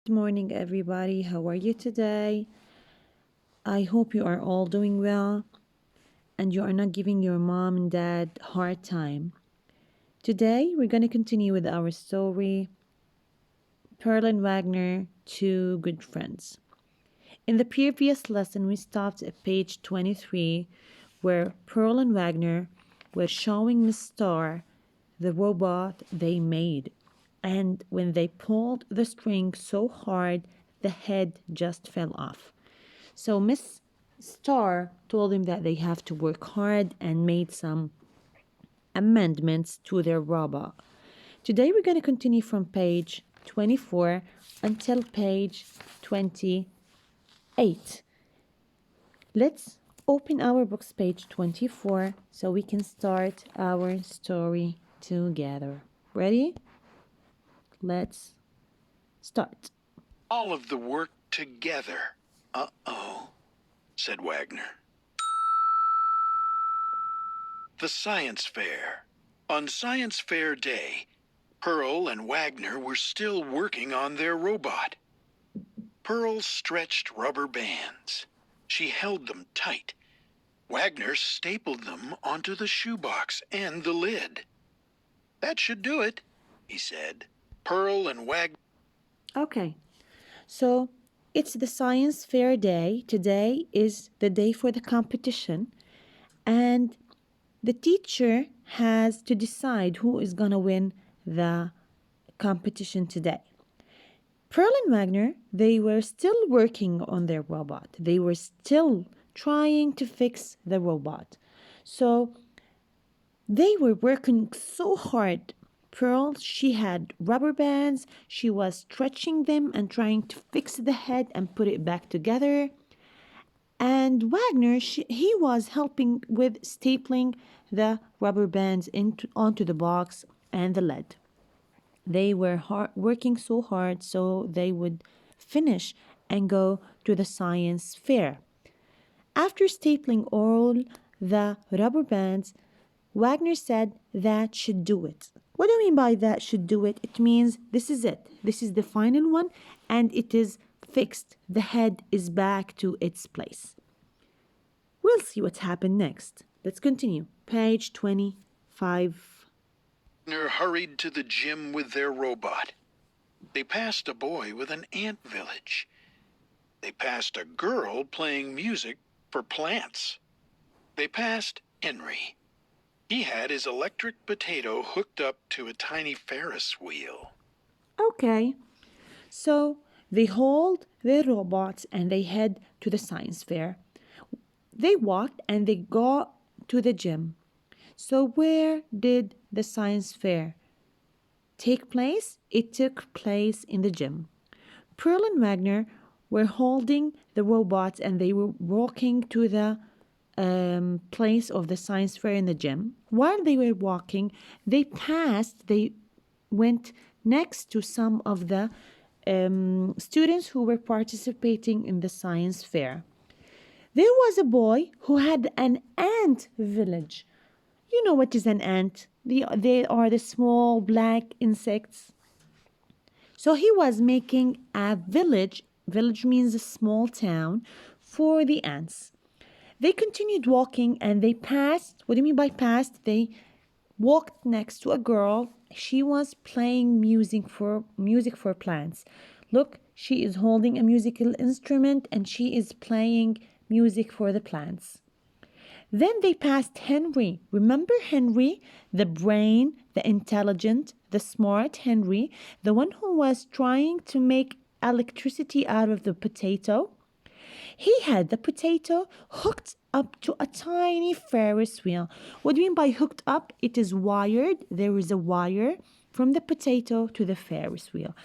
Good morning, everybody. How are you today? I hope you are all doing well and you are not giving your mom and dad a hard time. Today, we're going to continue with our story Pearl and Wagner, Two Good Friends. In the previous lesson, we stopped at page 23, where Pearl and Wagner were showing Miss Star the robot they made. And when they pulled the string so hard, the head just fell off. So Miss Star told him that they have to work hard and made some amendments to their robot. Today we're going to continue from page 24 until page 28. Let's open our books, page 24, so we can start our story together. Ready? Let's start. All of the work together. Uh-oh, said Wagner. The science fair. On science fair day, Pearl and Wagner were still working on their robot. Pearl stretched rubber bands. She held them tight. Wagner stapled them onto the shoebox and the lid. That should do it, he said. Pearl and Wagner. Okay, so it's the science fair day. Today is the day for the competition, and the teacher has to decide who is going to win the competition today. Pearl and Wagner, they were still working on their robot. They were still trying to fix the robot. So they were working so hard. Pearl, she had rubber bands. She was stretching them and trying to fix the head and put it back together. And Wagner, he was helping with stapling the rubber bands onto the box and the lid. They were working so hard so they would finish and go to the science fair. After stapling all the rubber bands, Wagner said that should do it. What do you mean by that should do it? It means this is it. This is the final one and it is fixed. The head is back to its place. We'll see what happened next. Let's continue. Page 25. Wagner hurried to the gym with their robot. They passed a boy with an ant village. They passed a girl playing music for plants. They passed Henry. He had his electric potato hooked up to a tiny Ferris wheel. Okay, so they hold their robots and they head to the science fair. They walked and they got to the gym. So where did the science fair take place? It took place in the gym. Pearl and Wagner were holding the robots and they were walking to the place of the science fair in the gym. While they were walking, they went next to some of the students who were participating in the science fair. There was a boy who had an ant village. You know what is an ant? They are the small black insects. So he was making a village. Village means a small town for the ants. They continued walking and they passed. What do you mean by passed? They walked next to a girl. She was playing music for plants. Look, she is holding a musical instrument and she is playing music for the plants. Then they passed Henry. Remember Henry, the brain, the intelligent, the smart Henry, the one who was trying to make electricity out of the potato? He had the potato hooked up to a tiny Ferris wheel. What do you mean by hooked up? It is wired. There is a wire from the potato to the Ferris wheel.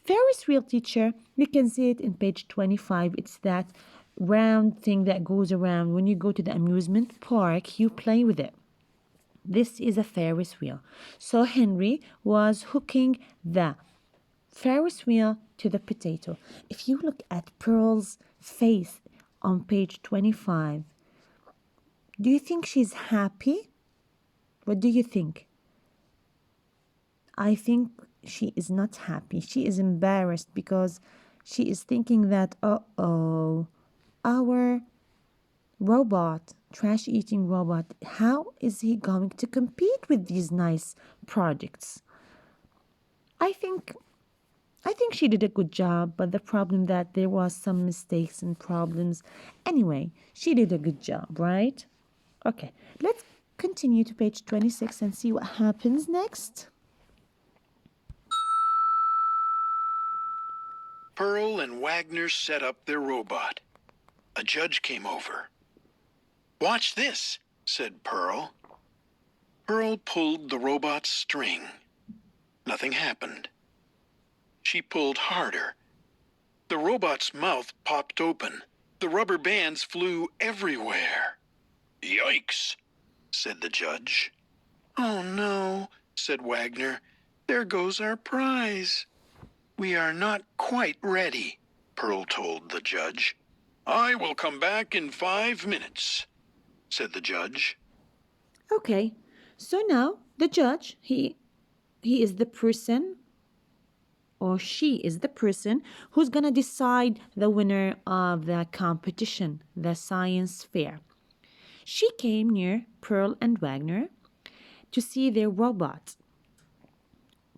Ferris wheel, teacher, you can see it in page 25. It's that round thing that goes around. When you go to the amusement park, you play with it. This is a Ferris wheel. So Henry was hooking the Ferris wheel to the potato. If you look at Pearl's face on page 25, do you think she's happy? What do you think? I think she is not happy. She is embarrassed because she is thinking that, uh-oh, our robot, trash eating robot, how is he going to compete with these nice projects? I think I think she did a good job, but the problem that there was some mistakes and problems. Anyway, she did a good job, right? Okay, let's continue to page 26 and see what happens next. Pearl and Wagner set up their robot. A judge came over. "Watch this," said Pearl. Pearl pulled the robot's string. Nothing happened. She pulled harder. The robot's mouth popped open. The rubber bands flew everywhere. "Yikes," said the judge. "Oh no," said Wagner. "There goes our prize." "We are not quite ready," Pearl told the judge. "I will come back in 5 minutes," said the judge. Okay, so now the judge, he is the person, or she is the person who's going to decide the winner of the competition, the science fair. She came near Pearl and Wagner to see their robot.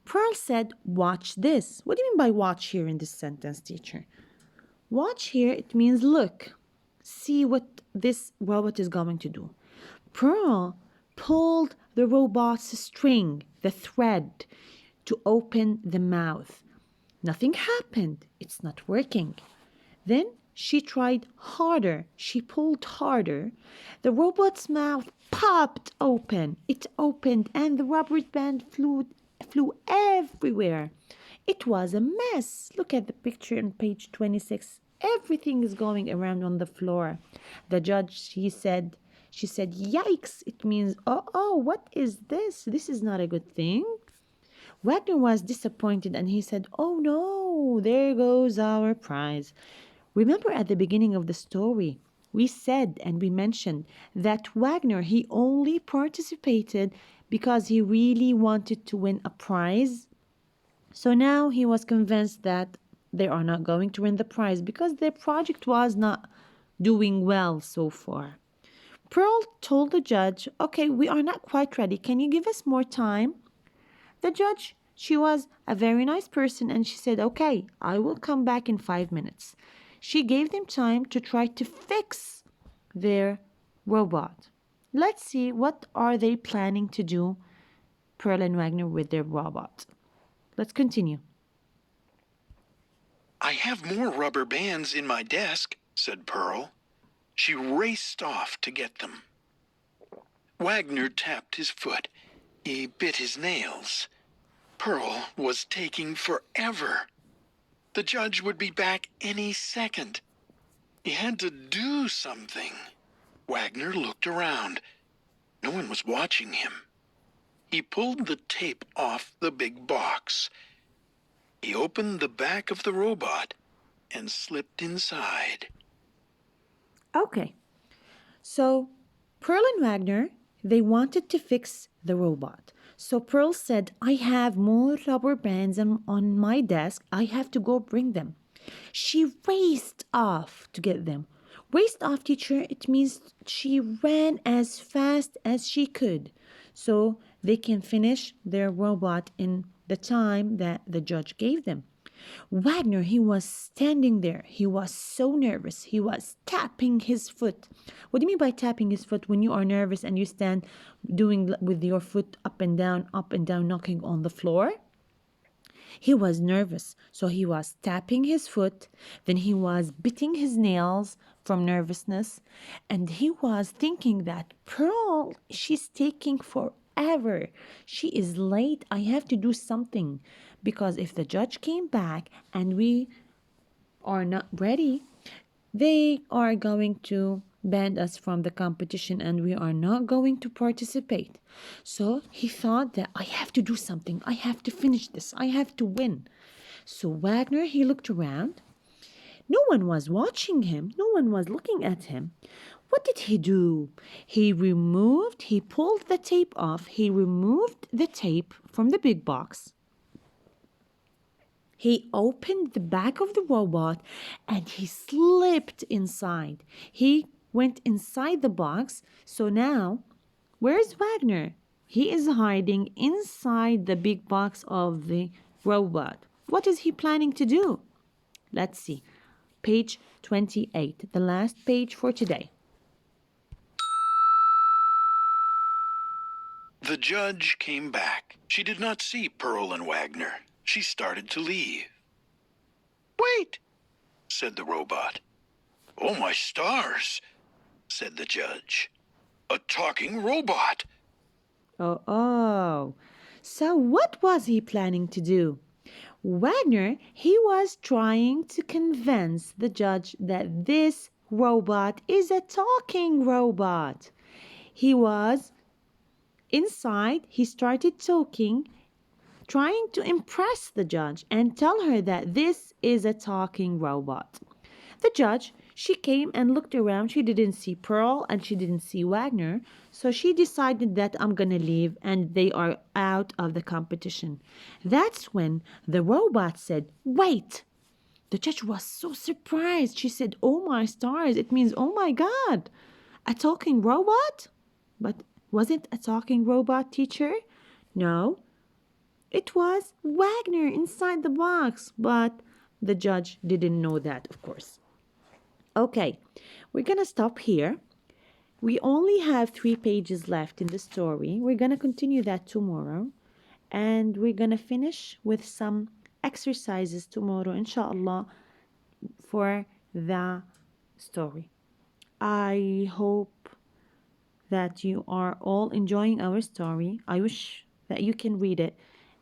Pearl said, "Watch this." What do you mean by watch here in this sentence, teacher? Watch here, it means look. See what this robot is going to do. Pearl pulled the robot's string, the thread, to open the mouth. Nothing happened. It's not working. Then she tried harder. She pulled harder. The robot's mouth popped open. It opened and the rubber band flew everywhere. It was a mess. Look at the picture on page 26. Everything is going around on the floor. The judge, she said, "Yikes." It means, oh, what is this? This is not a good thing. Wagner was disappointed and he said, "Oh no, there goes our prize." Remember at the beginning of the story, we said and we mentioned that Wagner, he only participated because he really wanted to win a prize. So now he was convinced that they are not going to win the prize because their project was not doing well so far. Pearl told the judge, "Okay, we are not quite ready. Can you give us more time?" The judge, she was a very nice person and she said, "Okay, I will come back in 5 minutes." She gave them time to try to fix their robot. Let's see what are they planning to do, Pearl and Wagner, with their robot. Let's continue. "I have more rubber bands in my desk," said Pearl. She raced off to get them. Wagner tapped his foot. He bit his nails. Pearl was taking forever. The judge would be back any second. He had to do something. Wagner looked around. No one was watching him. He pulled the tape off the big box. He opened the back of the robot and slipped inside. Okay, so Pearl and Wagner, they wanted to fix the robot. So Pearl said, "I have more rubber bands on my desk. I have to go bring them." She raced off to get them. Raced off, teacher, it means she ran as fast as she could so they can finish their robot in the time that the judge gave them. Wagner, he was standing there. He was so nervous. He was tapping his foot. What do you mean by tapping his foot? When you are nervous and you stand doing with your foot up and down, knocking on the floor? He was nervous, so he was tapping his foot, then he was biting his nails from nervousness, and he was thinking that Pearl, she's taking forever. She is late. I have to do something because if the judge came back and we are not ready, they are going to ban us from the competition and we are not going to participate. So he thought that I have to do something. I have to finish this. I have to win. So Wagner, he looked around. No one was watching him. No one was looking at him. What did he do? He pulled the tape off. He removed the tape from the big box. He opened the back of the robot and he slipped inside. He went inside the box. So now, where's Wagner? He is hiding inside the big box of the robot. What is he planning to do? Let's see. Page 28, the last page for today. The judge came back. She did not see Pearl and Wagner. She started to leave. Wait, said the robot. Oh, my stars, said the judge. A talking robot. Oh. So what was he planning to do? Wagner, he was trying to convince the judge that this robot is a talking robot. He was inside, he started talking, trying to impress the judge and tell her that this is a talking robot. The judge, she came and looked around. She didn't see Pearl and she didn't see Wagner. So she decided that I'm going to leave and they are out of the competition. That's when the robot said, "Wait." The judge was so surprised. She said, "Oh my stars, it means, oh my God, a talking robot?" But was it a talking robot, teacher? No, it was Wagner inside the box. But the judge didn't know that, of course. Okay, we're gonna stop here. We only have 3 pages left in the story. We're gonna continue that tomorrow. And we're gonna finish with some exercises tomorrow, inshallah, for the story. I hope that you are all enjoying our story. I wish that you can read it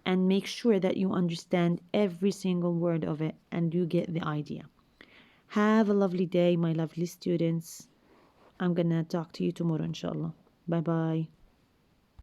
and make sure that you understand every single word of it and you get the idea. Have a lovely day, my lovely students. I'm gonna talk to you tomorrow, inshallah. Bye bye.